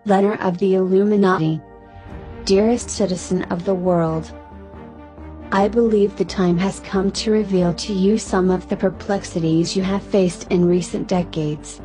Letter of the Illuminati. Dearest citizen of the world, I believe the time has come to reveal to you some of the perplexities you have faced in recent decades.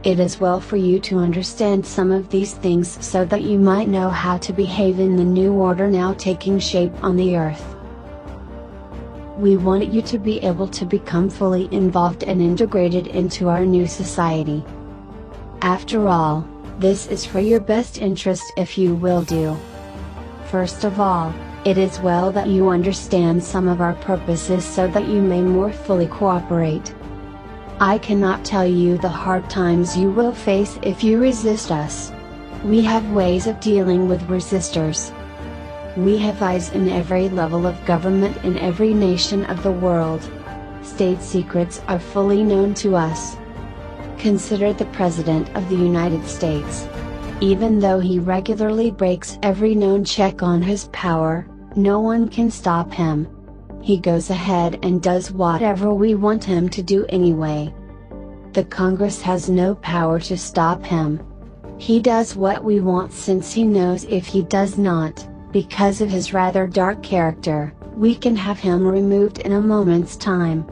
It is well for you to understand some of these things so that you might know how to behave in the new order now taking shape on the earth. We want you to be able to become fully involved and integrated into our new society. After all, this is for your best interest if you will do. First of all, it is well that you understand some of our purposes so that you may more fully cooperate. I cannot tell you the hard times you will face if you resist us. We have ways of dealing with resistors. We have eyes in every level of government in every nation of the world. State secrets are fully known to us. Consider the President of the United States. Even though he regularly breaks every known check on his power, no one can stop him. He goes ahead and does whatever we want him to do anyway. The Congress has no power to stop him. He does what we want since he knows if he does not, because of his rather dark character, we can have him removed in a moment's time.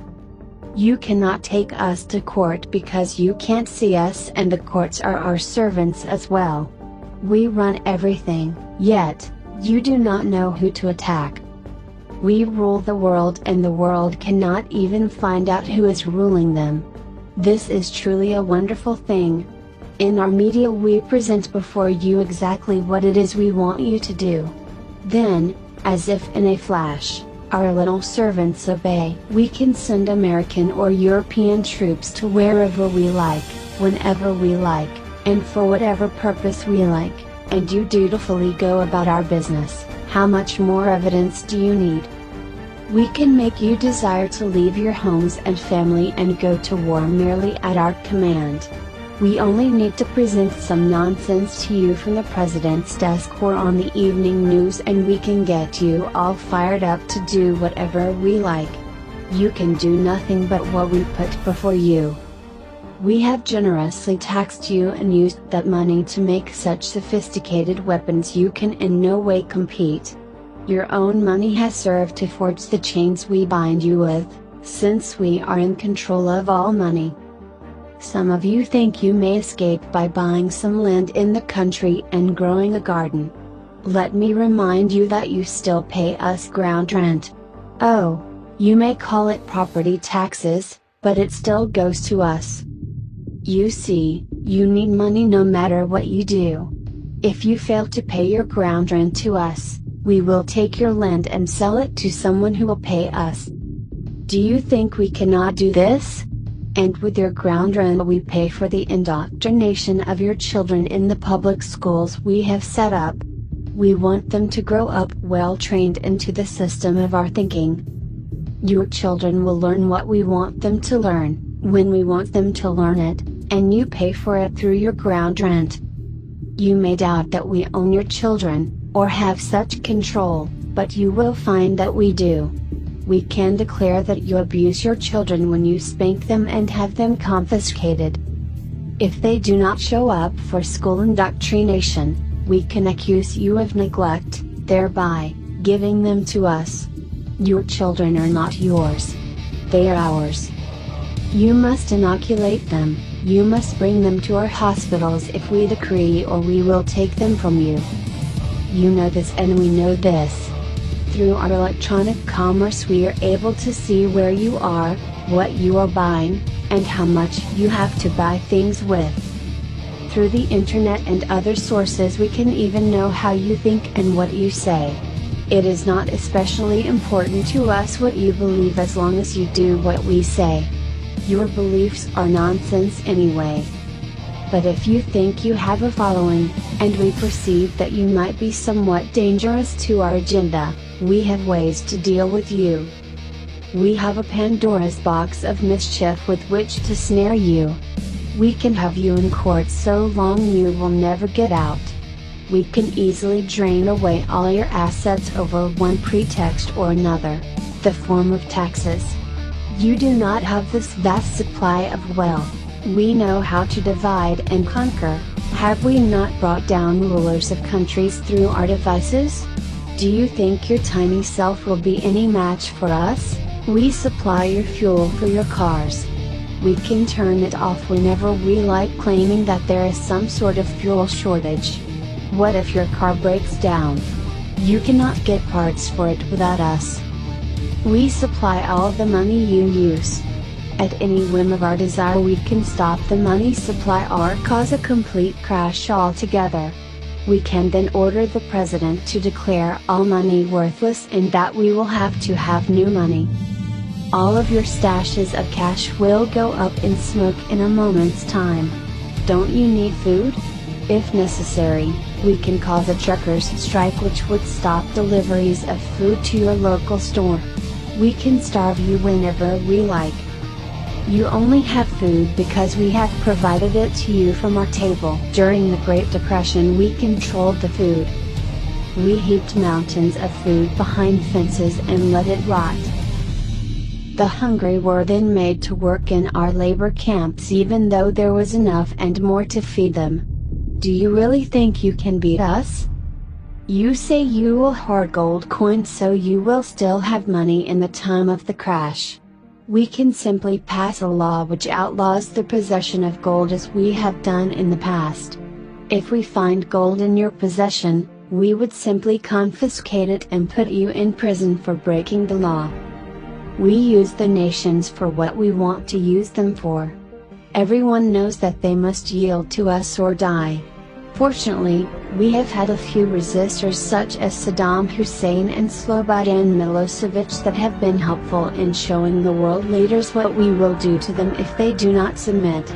You cannot take us to court because you can't see us, and the courts are our servants as well. We run everything, yet, you do not know who to attack. We rule the world and the world cannot even find out who is ruling them. This is truly a wonderful thing. In our media we present before you exactly what it is we want you to do. Then, as if in a flash, our little servants obey. We can send American or European troops to wherever we like, whenever we like, and for whatever purpose we like, and you dutifully go about our business. How much more evidence do you need? We can make you desire to leave your homes and family and go to war merely at our command. We only need to present some nonsense to you from the President's desk or on the evening news and we can get you all fired up to do whatever we like. You can do nothing but what we put before you. We have generously taxed you and used that money to make such sophisticated weapons you can in no way compete. Your own money has served to forge the chains we bind you with, since we are in control of all money. Some of you think you may escape by buying some land in the country and growing a garden. Let me remind you that you still pay us ground rent. Oh, you may call it property taxes, but it still goes to us. You see, you need money no matter what you do. If you fail to pay your ground rent to us, we will take your land and sell it to someone who will pay us. Do you think we cannot do this? And with your ground rent we pay for the indoctrination of your children in the public schools we have set up. We want them to grow up well trained into the system of our thinking. Your children will learn what we want them to learn, when we want them to learn it, and you pay for it through your ground rent. You may doubt that we own your children, or have such control, but you will find that we do. We can declare that you abuse your children when you spank them and have them confiscated. If they do not show up for school indoctrination, we can accuse you of neglect, thereby giving them to us. Your children are not yours. They are ours. You must inoculate them, you must bring them to our hospitals if we decree, or we will take them from you. You know this and we know this. Through our electronic commerce we are able to see where you are, what you are buying, and how much you have to buy things with. Through the internet and other sources we can even know how you think and what you say. It is not especially important to us what you believe as long as you do what we say. Your beliefs are nonsense anyway. But if you think you have a following, and we perceive that you might be somewhat dangerous to our agenda, we have ways to deal with you. We have a Pandora's box of mischief with which to snare you. We can have you in court so long you will never get out. We can easily drain away all your assets over one pretext or another, the form of taxes. You do not have this vast supply of wealth. We know how to divide and conquer, Have we not brought down rulers of countries through our devices? Do you think your tiny self will be any match for us? We supply your fuel for your cars. We can turn it off whenever we like, claiming that there is some sort of fuel shortage. What if your car breaks down? You cannot get parts for it without us. We supply all the money you use. At any whim of our desire, we can stop the money supply or cause a complete crash altogether. We can then order the president to declare all money worthless and that we will have to have new money. All of your stashes of cash will go up in smoke in a moment's time. Don't you need food? If necessary, we can cause a truckers' strike which would stop deliveries of food to your local store. We can starve you whenever we like. You only have food because we have provided it to you from our table. During the Great Depression, we controlled the food. We heaped mountains of food behind fences and let it rot. The hungry were then made to work in our labor camps even though there was enough and more to feed them. Do you really think you can beat us? You say you will hoard gold coins so you will still have money in the time of the crash. We can simply pass a law which outlaws the possession of gold as we have done in the past. If we find gold in your possession, we would simply confiscate it and put you in prison for breaking the law. We use the nations for what we want to use them for. Everyone knows that they must yield to us or die. Fortunately, we have had a few resistors such as Saddam Hussein and Slobodan Milosevic that have been helpful in showing the world leaders what we will do to them if they do not submit.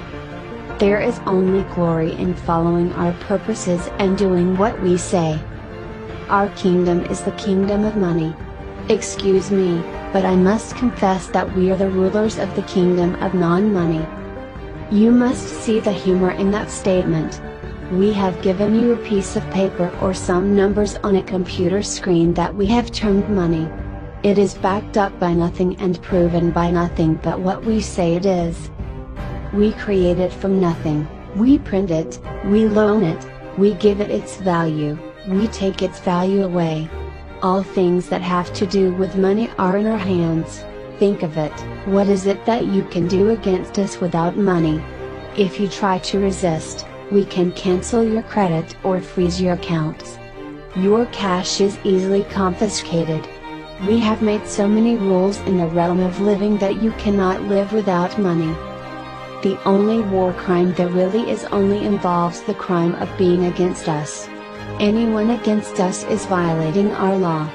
There is only glory in following our purposes and doing what we say. Our kingdom is the kingdom of money. Excuse me, but I must confess that we are the rulers of the kingdom of non-money. You must see the humor in that statement. We have given you a piece of paper or some numbers on a computer screen that we have termed money. It is backed up by nothing and proven by nothing but what we say it is. We create it from nothing, we print it, we loan it, we give it its value, we take its value away. All things that have to do with money are in our hands. Think of it, what is it that you can do against us without money? If you try to resist, we can cancel your credit or freeze your accounts. Your cash is easily confiscated. We have made so many rules in the realm of living that you cannot live without money. The only war crime that really is only involves the crime of being against us. Anyone against us is violating our law.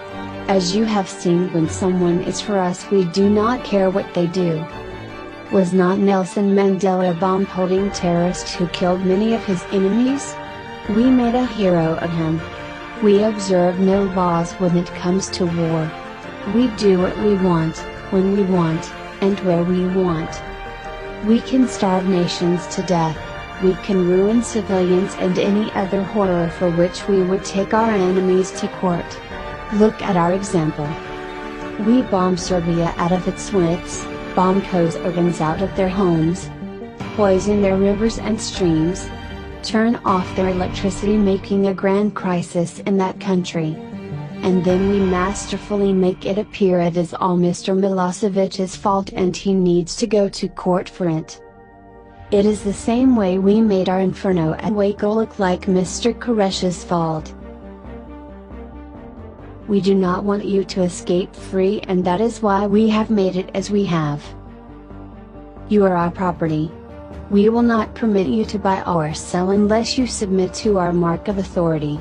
As you have seen, when someone is for us, we do not care what they do. Was not Nelson Mandela a bomb-holding terrorist who killed many of his enemies? We made a hero of him. We observe no laws when it comes to war. We do what we want, when we want, and where we want. We can starve nations to death. We can ruin civilians and any other horror for which we would take our enemies to court. Look at our example. We bomb Serbia out of its wits, bomb Kosovans out of their homes, poison their rivers and streams, turn off their electricity, making a grand crisis in that country. And then we masterfully make it appear it is all Mr. Milosevic's fault and he needs to go to court for it. It is the same way we made our inferno at Waco look like Mr. Koresh's fault. We do not want you to escape free, and that is why we have made it as we have. You are our property. We will not permit you to buy or sell unless you submit to our mark of authority.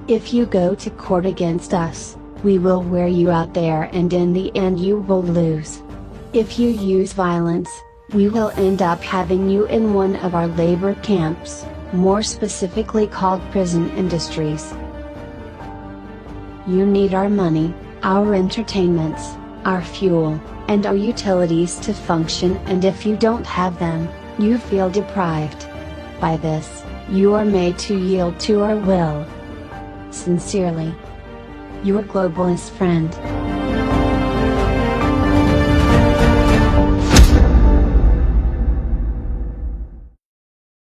If you go to court against us, we will wear you out there and in the end you will lose. If you use violence, we will end up having you in one of our labor camps, more specifically called prison industries. You need our money, our entertainments, our fuel, and our utilities to function, and if you don't have them, you feel deprived. By this, you are made to yield to our will. Sincerely, your globalist friend.